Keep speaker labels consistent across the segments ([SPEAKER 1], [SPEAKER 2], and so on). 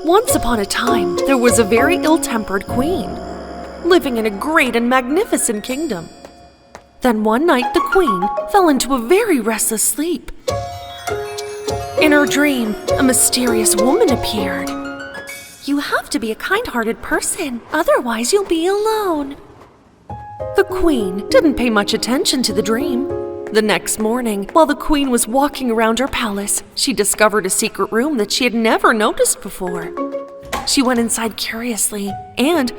[SPEAKER 1] Once upon a time, there was a very ill-tempered queen, living in a great and magnificent kingdom. Then one night the queen fell into a very restless sleep. In her dream, a mysterious woman appeared. "You have to be a kind-hearted person, otherwise you'll be alone." The queen didn't pay much attention to the dream. The next morning, while the queen was walking around her palace, she discovered a secret room that she had never noticed before. She went inside curiously and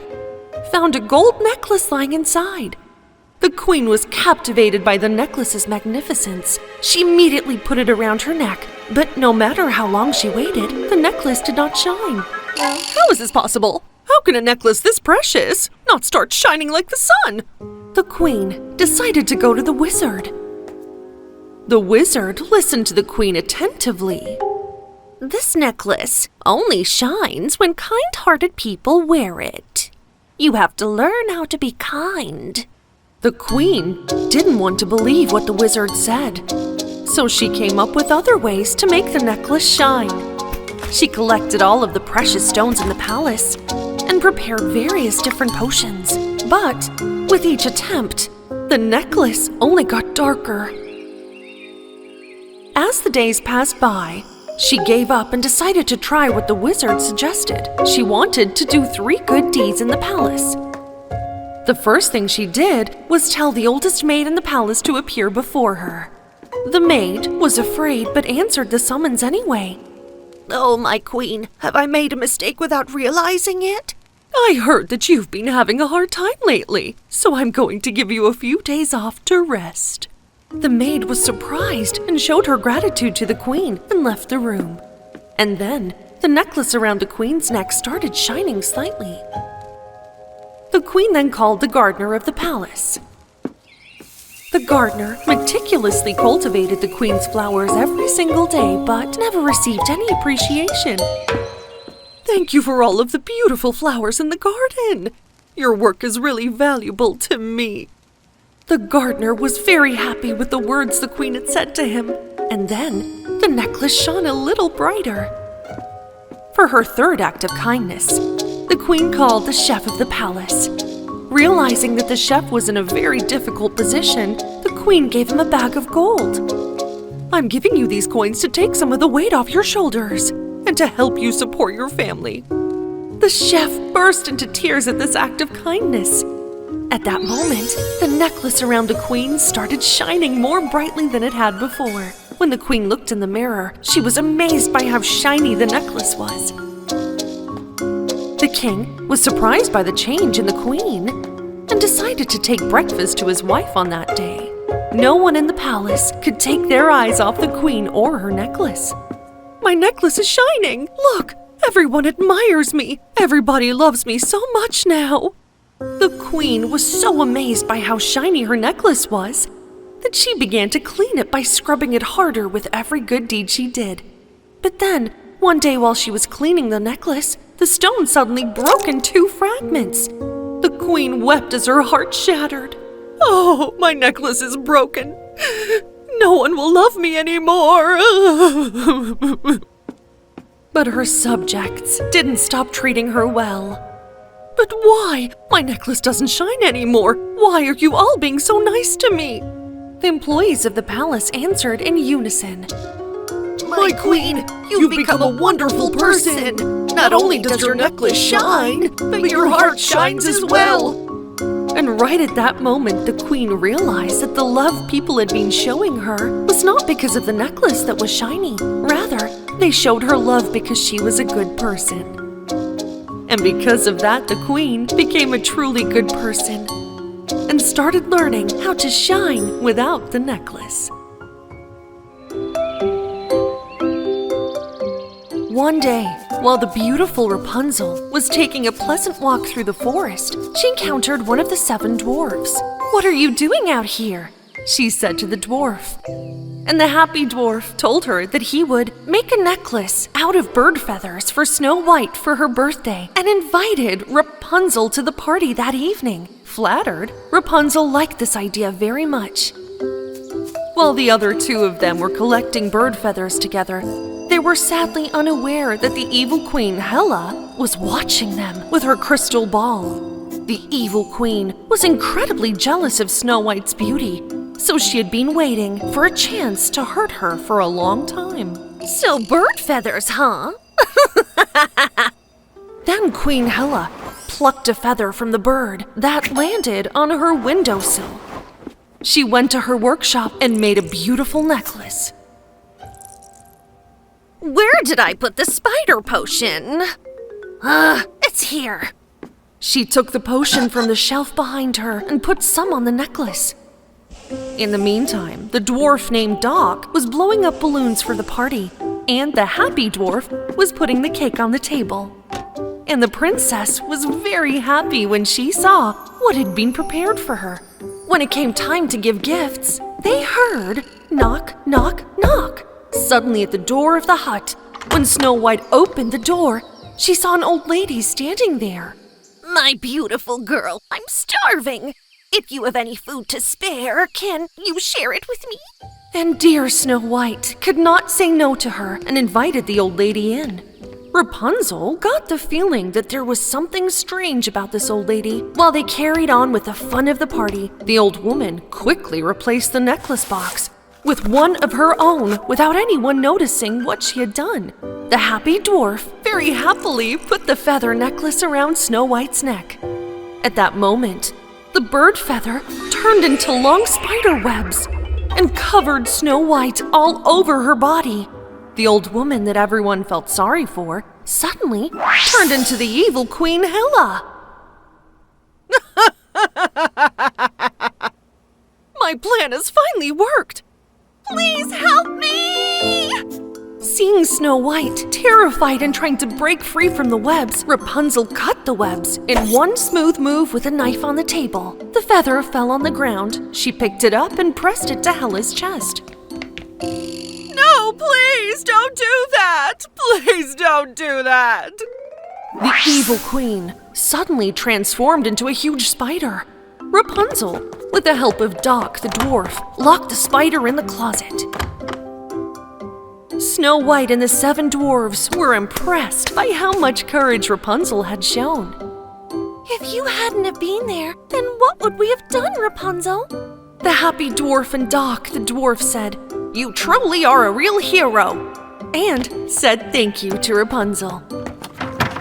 [SPEAKER 1] found a gold necklace lying inside. The queen was captivated by the necklace's magnificence. She immediately put it around her neck, but no matter how long she waited, the necklace did not shine. How is this possible? How can a necklace this precious not start shining like the sun? The queen decided to go to the wizard. The wizard listened to the queen attentively. "This necklace only shines when kind-hearted people wear it. You have to learn how to be kind." The queen didn't want to believe what the wizard said, so she came up with other ways to make the necklace shine. She collected all of the precious stones in the palace and prepared various different potions. But with each attempt, the necklace only got darker. As the days passed by, she gave up and decided to try what the wizard suggested. She wanted to do 3 good deeds in the palace. The first thing she did was tell the oldest maid in the palace to appear before her. The maid was afraid but answered the summons anyway. "Oh, my queen, have I made a mistake without realizing it? I heard that you've been having a hard time lately, so I'm going to give you a few days off to rest." The maid was surprised and showed her gratitude to the queen and left the room. And then the necklace around the queen's neck started shining slightly. The queen then called the gardener of the palace. The gardener meticulously cultivated the queen's flowers every single day, but never received any appreciation. "Thank you for all of the beautiful flowers in the garden. Your work is really valuable to me." The gardener was very happy with the words the queen had said to him, and then the necklace shone a little brighter. For her third act of kindness, the queen called the chef of the palace. Realizing that the chef was in a very difficult position, the queen gave him a bag of gold. "I'm giving you these coins to take some of the weight off your shoulders and to help you support your family." The chef burst into tears at this act of kindness. At that moment, the necklace around the queen started shining more brightly than it had before. When the queen looked in the mirror, she was amazed by how shiny the necklace was. The king was surprised by the change in the queen and decided to take breakfast to his wife on that day. No one in the palace could take their eyes off the queen or her necklace. "My necklace is shining! Look, everyone admires me! Everybody loves me so much now!" The queen was so amazed by how shiny her necklace was that she began to clean it by scrubbing it harder with every good deed she did. But then, one day while she was cleaning the necklace, the stone suddenly broke in 2 fragments. The queen wept as her heart shattered. "Oh, my necklace is broken. No one will love me anymore." But her subjects didn't stop treating her well. "But why? My necklace doesn't shine anymore. Why are you all being so nice to me?" The employees of the palace answered in unison. "My queen, you've become a wonderful person. Not only does your necklace shine, but your heart shines as well." And right at that moment, the queen realized that the love people had been showing her was not because of the necklace that was shiny. Rather, they showed her love because she was a good person. And because of that, the queen became a truly good person and started learning how to shine without the necklace. One day, while the beautiful Rapunzel was taking a pleasant walk through the forest, she encountered one of the 7 dwarfs. "What are you doing out here?" she said to the dwarf. And the happy dwarf told her that he would make a necklace out of bird feathers for Snow White for her birthday and invited Rapunzel to the party that evening. Flattered, Rapunzel liked this idea very much. While the other two of them were collecting bird feathers together, they were sadly unaware that the evil queen, Hela, was watching them with her crystal ball. The evil queen was incredibly jealous of Snow White's beauty, so she had been waiting for a chance to hurt her for a long time.
[SPEAKER 2] So bird feathers, huh?
[SPEAKER 1] Then Queen Hela plucked a feather from the bird that landed on her windowsill. She went to her workshop and made a beautiful necklace.
[SPEAKER 2] Where did I put the spider potion? It's here.
[SPEAKER 1] She took the potion from the shelf behind her and put some on the necklace. In the meantime, the dwarf named Doc was blowing up balloons for the party, and the happy dwarf was putting the cake on the table. And the princess was very happy when she saw what had been prepared for her. When it came time to give gifts, they heard knock, knock, knock. Suddenly at the door of the hut, when Snow White opened the door, she saw an old lady standing there.
[SPEAKER 2] My beautiful girl, I'm starving. If you have any food to spare, can you share it with me?
[SPEAKER 1] And dear Snow White could not say no to her and invited the old lady in. Rapunzel got the feeling that there was something strange about this old lady. While they carried on with the fun of the party, the old woman quickly replaced the necklace box with one of her own without anyone noticing what she had done. The happy dwarf very happily put the feather necklace around Snow White's neck. At that moment, the bird feather turned into long spider webs and covered Snow White all over her body. The old woman that everyone felt sorry for suddenly turned into the evil Queen Hela. My plan has finally worked.
[SPEAKER 2] Please help me!
[SPEAKER 1] Seeing Snow White terrified and trying to break free from the webs, Rapunzel cut the webs in one smooth move with a knife on the table. The feather fell on the ground. She picked it up and pressed it to Hela's chest.
[SPEAKER 2] No, please don't do that! Please don't do that!
[SPEAKER 1] The evil queen suddenly transformed into a huge spider. Rapunzel, with the help of Doc the dwarf, locked the spider in the closet. Snow White and the 7 dwarves were impressed by how much courage Rapunzel had shown.
[SPEAKER 2] If you hadn't have been there, then what would we have done, Rapunzel?
[SPEAKER 1] The happy dwarf and Doc the dwarf said, "You truly are a real hero," and said thank you to Rapunzel.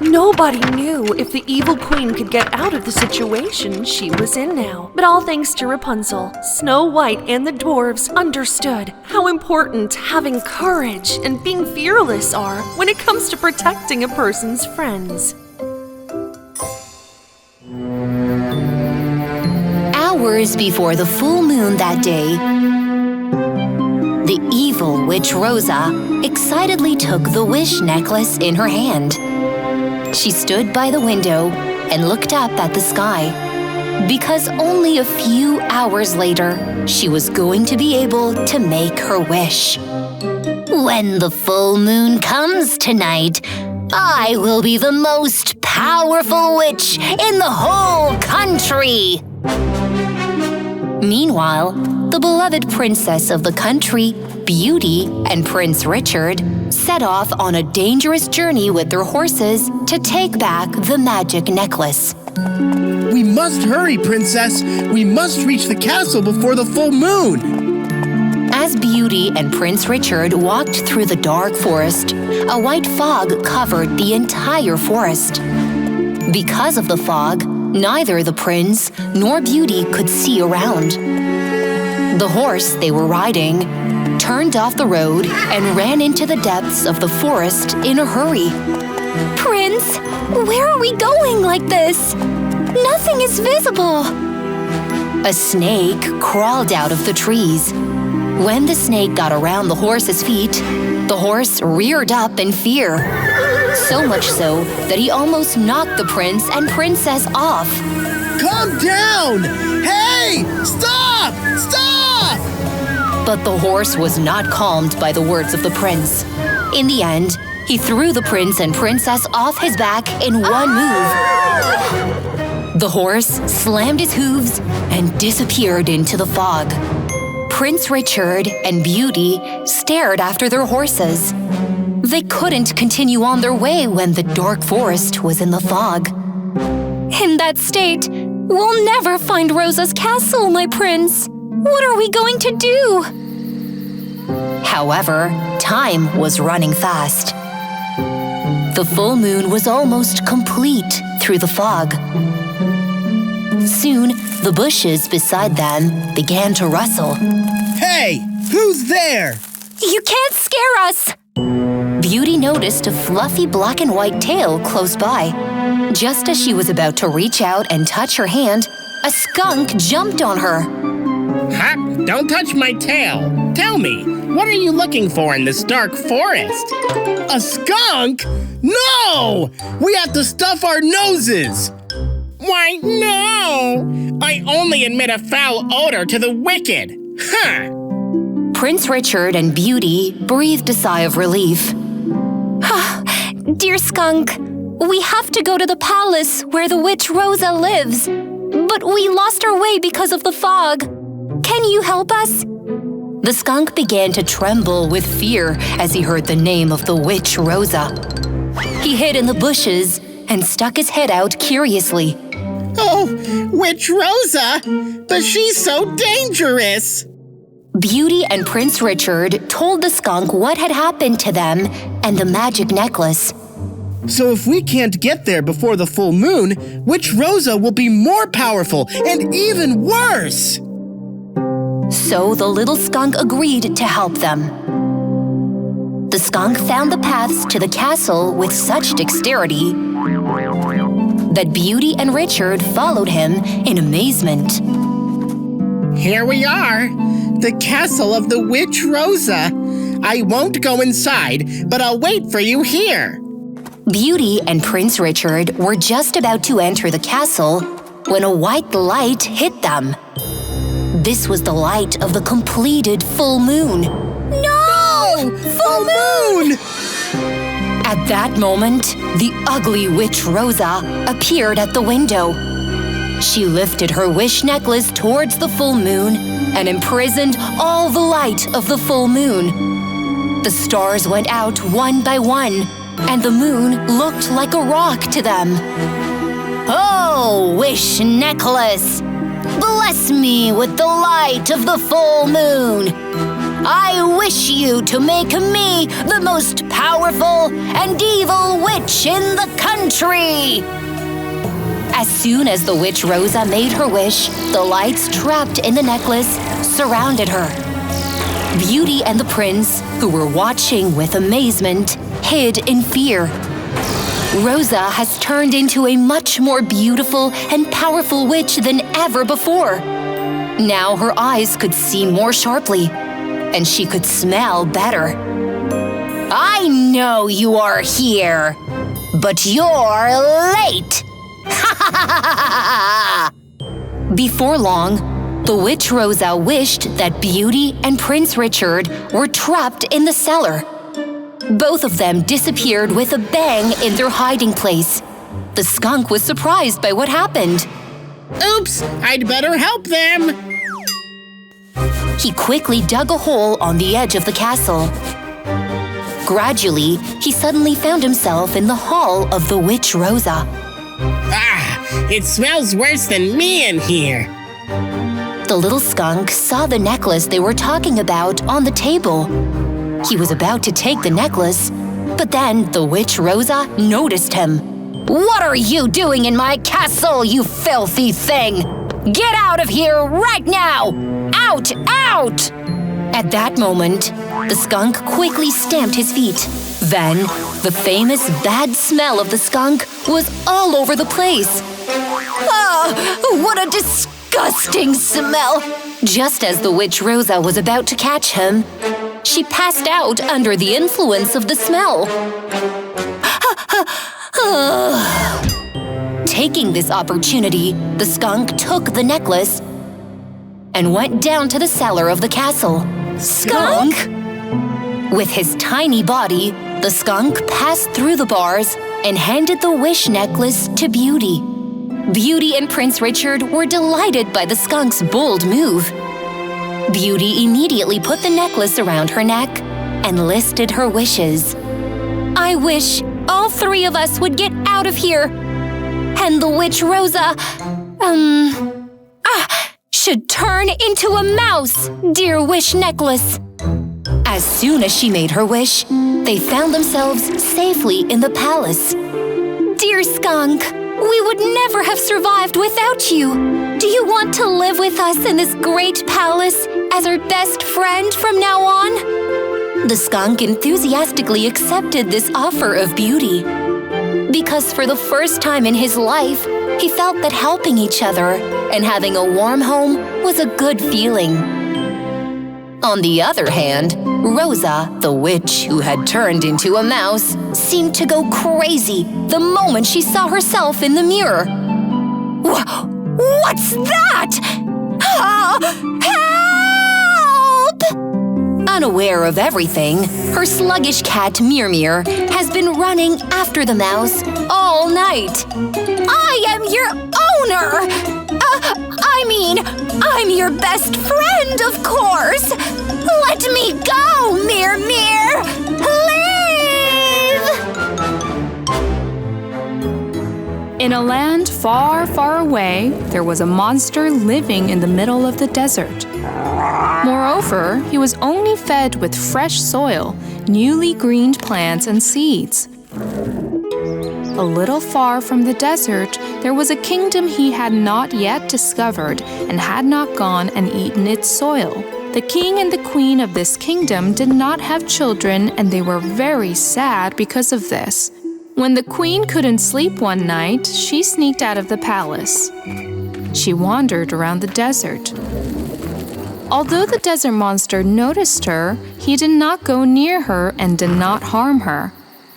[SPEAKER 1] Nobody knew if the evil queen could get out of the situation she was in now. But all thanks to Rapunzel, Snow White and the dwarves understood how important having courage and being fearless are when it comes to protecting a person's friends.
[SPEAKER 3] Hours before the full moon that day, the evil witch Rosa excitedly took the wish necklace in her hand. She stood by the window and looked up at the sky, because only a few hours later, she was going to be able to make her wish. When the full moon comes tonight, I will be the most powerful witch in the whole country. Meanwhile, the beloved princess of the country, Beauty, and Prince Richard set off on a dangerous journey with their horses to take back the magic necklace.
[SPEAKER 4] We must hurry, Princess! We must reach the castle before the full moon!
[SPEAKER 3] As Beauty and Prince Richard walked through the dark forest, a white fog covered the entire forest. Because of the fog, neither the prince nor Beauty could see around. The horse they were riding turned off the road and ran into the depths of the forest in a hurry.
[SPEAKER 5] Prince, where are we going like this? Nothing is visible.
[SPEAKER 3] A snake crawled out of the trees. When the snake got around the horse's feet, the horse reared up in fear. So much so that he almost knocked the prince and princess off.
[SPEAKER 4] Calm down! Hey! Stop! Stop!
[SPEAKER 3] But the horse was not calmed by the words of the prince. In the end, he threw the prince and princess off his back in one move. The horse slammed his hooves and disappeared into the fog. Prince Richard and Beauty stared after their horses. They couldn't continue on their way when the dark forest was in the fog.
[SPEAKER 5] In that state, we'll never find Rosa's castle, my prince. What are we going to do?
[SPEAKER 3] However, time was running fast. The full moon was almost complete through the fog. Soon, the bushes beside them began to rustle.
[SPEAKER 4] Hey, who's there?
[SPEAKER 5] You can't scare us!
[SPEAKER 3] Beauty noticed a fluffy black and white tail close by. Just as she was about to reach out and touch her hand, a skunk jumped on her.
[SPEAKER 6] Huh? Don't touch my tail. Tell me, what are you looking for in this dark forest?
[SPEAKER 4] A skunk? No! We have to stuff our noses!
[SPEAKER 6] Why, no! I only admit a foul odor to the wicked. Huh!
[SPEAKER 3] Prince Richard and Beauty breathed a sigh of relief.
[SPEAKER 5] Dear skunk, we have to go to the palace where the witch Rosa lives. But we lost our way because of the fog. Can you help us?
[SPEAKER 3] The skunk began to tremble with fear as he heard the name of the witch Rosa. He hid in the bushes and stuck his head out curiously.
[SPEAKER 6] Oh, Witch Rosa! But she's so dangerous!
[SPEAKER 3] Beauty and Prince Richard told the skunk what had happened to them and the magic necklace.
[SPEAKER 4] So if we can't get there before the full moon, Witch Rosa will be more powerful and even worse!
[SPEAKER 3] So the little skunk agreed to help them. The skunk found the paths to the castle with such dexterity that Beauty and Richard followed him in amazement.
[SPEAKER 6] Here we are, the castle of the Witch Rosa. I won't go inside, but I'll wait for you here.
[SPEAKER 3] Beauty and Prince Richard were just about to enter the castle when a white light hit them. This was the light of the completed full moon.
[SPEAKER 4] No! Full moon!
[SPEAKER 3] At that moment, the ugly witch Rosa appeared at the window. She lifted her wish necklace towards the full moon and imprisoned all the light of the full moon. The stars went out one by one, and the moon looked like a rock to them. Oh, wish necklace! Bless me with the light of the full moon. I wish you to make me the most powerful and evil witch in the country. As soon as the witch Rosa made her wish, the lights trapped in the necklace surrounded her. Beauty and the prince, who were watching with amazement, hid in fear. Rosa has turned into a much more beautiful and powerful witch than ever before. Now her eyes could see more sharply, and she could smell better. I know you are here, but you're late! Before long, the witch Rosa wished that Beauty and Prince Richard were trapped in the cellar. Both of them disappeared with a bang in their hiding place. The skunk was surprised by what happened.
[SPEAKER 6] Oops, I'd better help them.
[SPEAKER 3] He quickly dug a hole on the edge of the castle. Gradually, he suddenly found himself in the hall of the witch Rosa.
[SPEAKER 6] Ah, it smells worse than me in here.
[SPEAKER 3] The little skunk saw the necklace they were talking about on the table. He was about to take the necklace, but then the witch Rosa noticed him. What are you doing in my castle, you filthy thing? Get out of here right now! Out! Out! At that moment, the skunk quickly stamped his feet. Then, the famous bad smell of the skunk was all over the place. Ah, what a disgusting smell! Just as the witch Rosa was about to catch him, she passed out under the influence of the smell. Taking this opportunity, the skunk took the necklace and went down to the cellar of the castle. Skunk? With his tiny body, the skunk passed through the bars and handed the wish necklace to Beauty. Beauty and Prince Richard were delighted by the skunk's bold move. Beauty immediately put the necklace around her neck and listed her wishes.
[SPEAKER 5] I wish all three of us would get out of here. And the witch Rosa, should turn into a mouse, dear wish necklace.
[SPEAKER 3] As soon as she made her wish, they found themselves safely in the palace.
[SPEAKER 5] Dear skunk, we would never have survived without you. Do you want to live with us in this great palace as our best friend from now on?
[SPEAKER 3] The skunk enthusiastically accepted this offer of Beauty. Because for the first time in his life, he felt that helping each other and having a warm home was a good feeling. On the other hand, Rosa, the witch who had turned into a mouse, seemed to go crazy the moment she saw herself in the mirror.
[SPEAKER 5] What's that? Help!
[SPEAKER 3] Unaware of everything, her sluggish cat Mir has been running after the mouse all night.
[SPEAKER 5] I am your owner! I'm your best friend, of course! Let me go, Mir! Leave!
[SPEAKER 7] In a land far, far away, there was a monster living in the middle of the desert. Moreover, he was only fed with fresh soil, newly greened plants and seeds. A little far from the desert, there was a kingdom he had not yet discovered and had not gone and eaten its soil. The king and the queen of this kingdom did not have children, and they were very sad because of this. When the queen couldn't sleep one night, she sneaked out of the palace. She wandered around the desert. Although the desert monster noticed her, he did not go near her and did not harm her,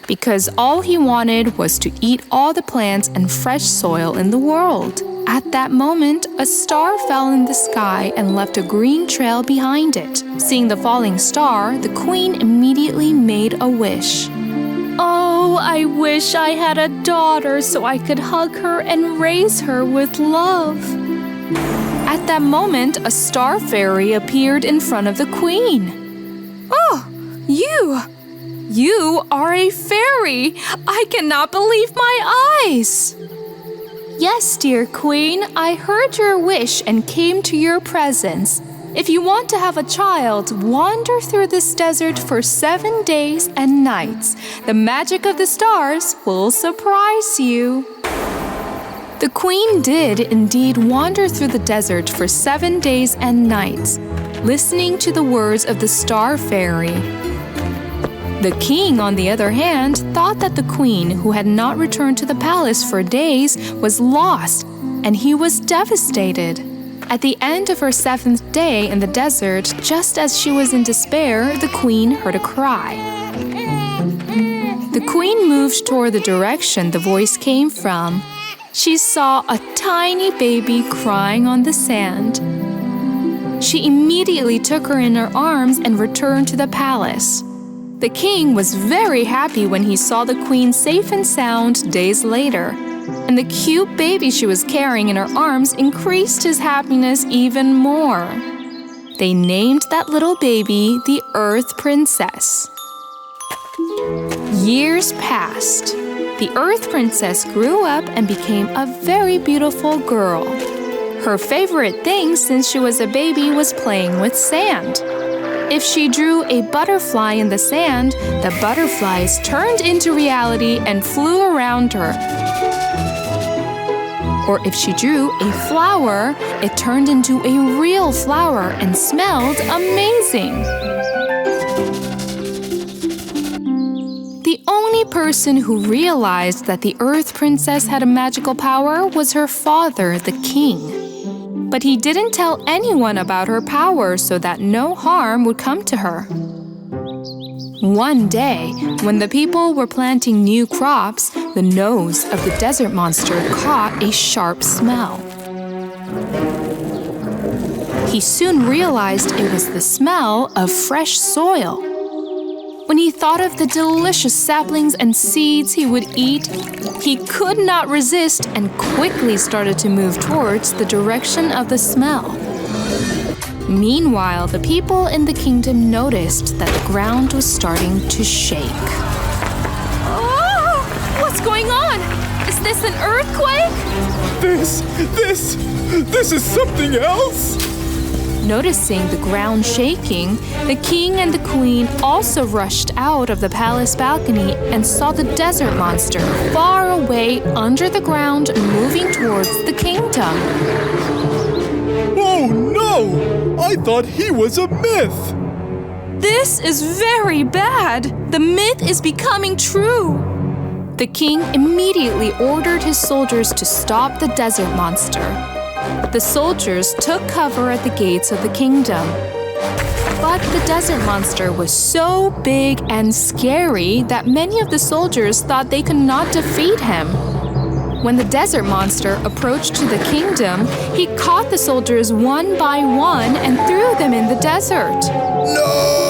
[SPEAKER 7] because all he wanted was to eat all the plants and fresh soil in the world. At that moment, a star fell in the sky and left a green trail behind it. Seeing the falling star, the queen immediately made a wish. Oh, I wish I had a daughter so I could hug her and raise her with love. At that moment, a star fairy appeared in front of the queen. Oh, you are a fairy! I cannot believe my eyes! Yes, dear queen, I heard your wish and came to your presence. If you want to have a child, wander through this desert for 7 days and nights. The magic of the stars will surprise you. The queen did indeed wander through the desert for 7 days and nights, listening to the words of the star fairy. The king, on the other hand, thought that the queen, who had not returned to the palace for days, was lost, and he was devastated. At the end of her 7th day in the desert, just as she was in despair, the queen heard a cry. The queen moved toward the direction the voice came from. She saw a tiny baby crying on the sand. She immediately took her in her arms and returned to the palace. The king was very happy when he saw the queen safe and sound days later, and the cute baby she was carrying in her arms increased his happiness even more. They named that little baby the Earth Princess. Years passed. The Earth Princess grew up and became a very beautiful girl. Her favorite thing since she was a baby was playing with sand. If she drew a butterfly in the sand, the butterflies turned into reality and flew around her. Or if she drew a flower, it turned into a real flower and smelled amazing. The only person who realized that the Earth Princess had a magical power was her father, the king. But he didn't tell anyone about her power so that no harm would come to her. One day, when the people were planting new crops, the nose of the desert monster caught a sharp smell. He soon realized it was the smell of fresh soil. When he thought of the delicious saplings and seeds he would eat, he could not resist and quickly started to move towards the direction of the smell. Meanwhile, the people in the kingdom noticed that the ground was starting to shake.
[SPEAKER 5] Oh! What's going on? Is this an earthquake?
[SPEAKER 8] This is something else!
[SPEAKER 7] Noticing the ground shaking, the king and the queen also rushed out of the palace balcony and saw the desert monster far away under the ground moving towards the kingdom.
[SPEAKER 8] Oh no! I thought he was a myth!
[SPEAKER 7] This is very bad! The myth is becoming true! The king immediately ordered his soldiers to stop the desert monster. The soldiers took cover at the gates of the kingdom. But the desert monster was so big and scary that many of the soldiers thought they could not defeat him. When the desert monster approached to the kingdom, he caught the soldiers one by one and threw them in the desert.
[SPEAKER 8] No!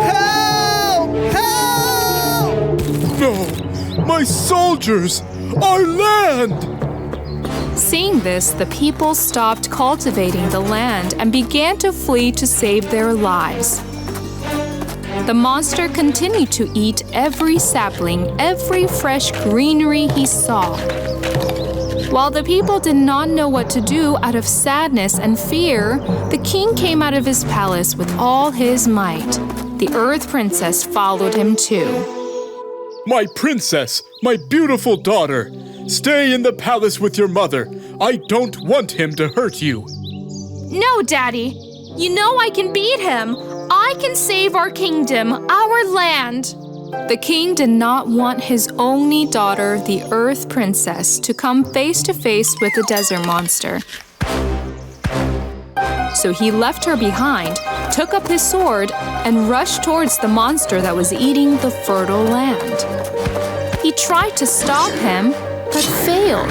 [SPEAKER 8] Help! Help! No! My soldiers! Our land!
[SPEAKER 7] Seeing this, the people stopped cultivating the land and began to flee to save their lives. The monster continued to eat every sapling, every fresh greenery he saw. While the people did not know what to do out of sadness and fear, the king came out of his palace with all his might. The Earth Princess followed him too.
[SPEAKER 8] My princess, my beautiful daughter, stay in the palace with your mother. I don't want him to hurt you.
[SPEAKER 5] No, Daddy. You know I can beat him. I can save our kingdom, our land.
[SPEAKER 7] The king did not want his only daughter, the Earth Princess, to come face to face with the desert monster. So he left her behind, took up his sword, and rushed towards the monster that was eating the fertile land. He tried to stop him, but failed.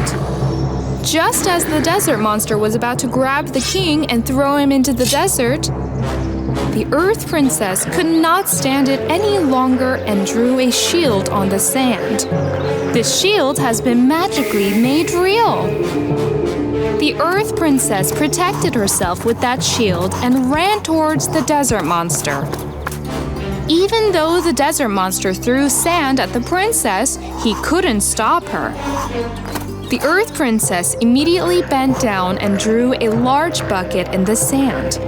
[SPEAKER 7] Just as the desert monster was about to grab the king and throw him into the desert, the Earth Princess could not stand it any longer and drew a shield on the sand. This shield has been magically made real. The Earth Princess protected herself with that shield and ran towards the desert monster. Even though the desert monster threw sand at the princess, he couldn't stop her. The Earth Princess immediately bent down and drew a large bucket in the sand.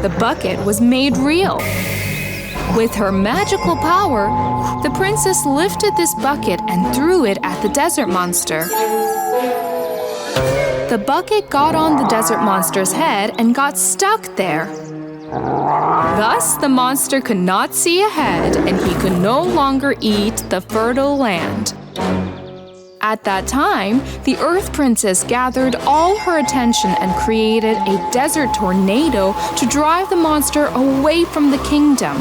[SPEAKER 7] The bucket was made real. With her magical power, the princess lifted this bucket and threw it at the desert monster. The bucket got on the desert monster's head and got stuck there. Thus, the monster could not see ahead and he could no longer eat the fertile land. At that time, the Earth Princess gathered all her attention and created a desert tornado to drive the monster away from the kingdom.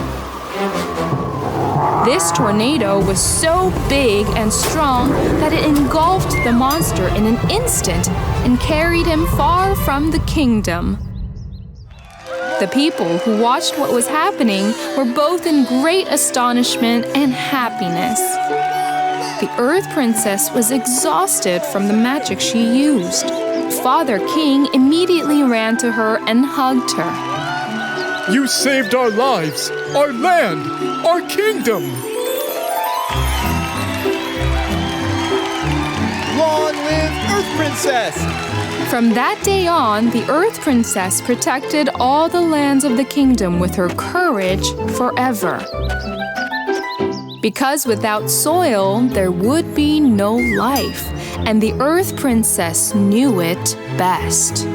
[SPEAKER 7] This tornado was so big and strong that it engulfed the monster in an instant and carried him far from the kingdom. The people who watched what was happening were both in great astonishment and happiness. The Earth Princess was exhausted from the magic she used. Father King immediately ran to her and hugged her.
[SPEAKER 8] You saved our lives, our land, our kingdom! Long live Earth Princess!
[SPEAKER 7] From that day on, the Earth Princess protected all the lands of the kingdom with her courage forever. Because without soil, there would be no life, and the Earth Princess knew it best.